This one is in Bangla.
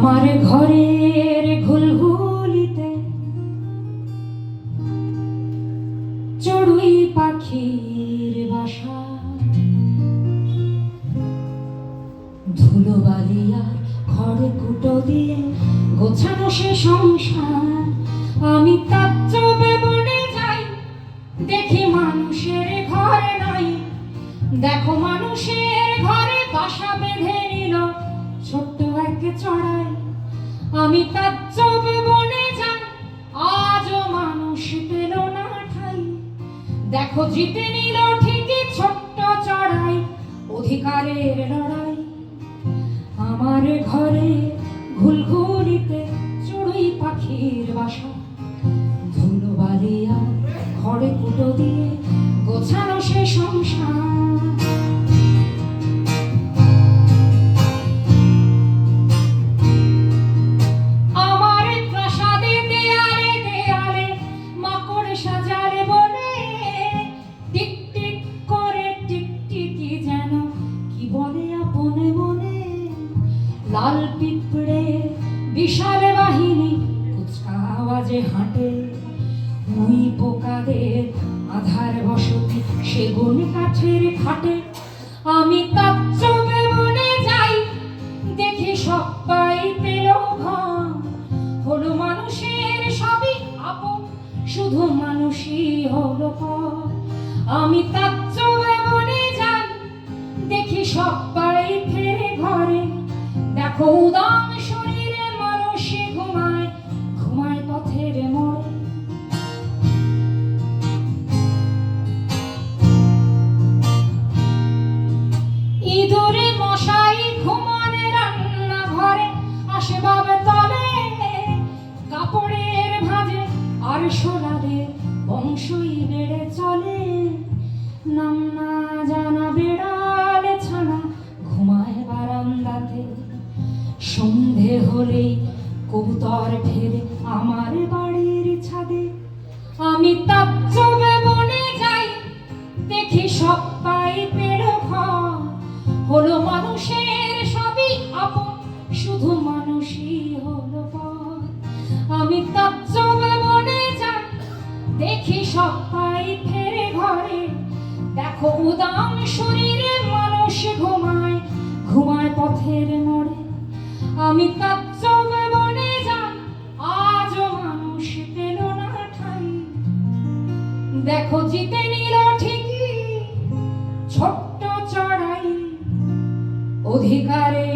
আমার ঘরের ঘুলঘুলিতে চড়ুই পাখির বাসা, ধুলোবালি আর খড়ে কুটো দিয়ে গোছানো সে সংসার। আমি তাজ্জবে বনে যাই, দেখি মানুষের ঘরে নাই। দেখো মানুষের ঘরে বাসা বেঁধে নিল ছোট্ট এক চড়াই। আমি তাজ্জবে বনে যাই, আজও মানুষ পেল না ঠাই। দেখো জিতে নিল ঠিকই ছোট্ট চড়াই, অধিকারের লড়াই। আমার ঘরে ঘুলঘুলিতে চড়ুই পাখির বাসা, ধুলোবালি আর খড়ে কুটো দিয়ে গোছানো সে সংসার। আমার প্রাসাদে দেয়ালে দেয়ালে মাকড় সাজালে বলে, টিকটিক করে টিকটিকি যেন কি বলে আপনে মনে। লাল পিঁপড়ে বিশাল বাহিনী কুচকা আওয়াজে হাঁটে, মুই পোকাদের আধার বসতি সেগুন কাঠের খাটে। আমি তাজ্জবে বনে যাই, দেখি সবাই পেল ঘর। হলো মানুষের সবই আপন, শুধু মানুষই হলো পর। আমি তাজ্জবে বনে যাই, দেখি সবাই ফেরে ঘরে। দেখো উদাম শরীরে মানুষ ঘুমায়, ঘুমায় পথের মোড়ে। ইঁদুরে মশাই ঘুমানে রান্না ঘরে, আসবাব তলে কাপড়ের ভাঁজে আর সোনাদের বংশই বেড়ে চলে। নাম না জানা বেড়াল ছানা ঘুমায় বারান্দাতে, সন্ধে হলেই কবুতর ফেরে আমার বাড়ির ছাদে। আমি তাজ্জবে বনে যাই, দেখি সবাই পেল ঘর। হলো মানুষের সবই আপন, শুধু মানুষই হলো পর। আমি তাজ্জবে বনে যাই, দেখি সবাই ফেরে ঘরে। দেখো উদাম শরীরে মানুষ ঘুমায়, ঘুমায় পথের মোড়ে। আমি তাজ্জবে বনে যাই, আজও মানুষ পেল না ঠাই। দেখো জিতে নিল ঠিকই ছোট্ট চড়াই, অধিকারে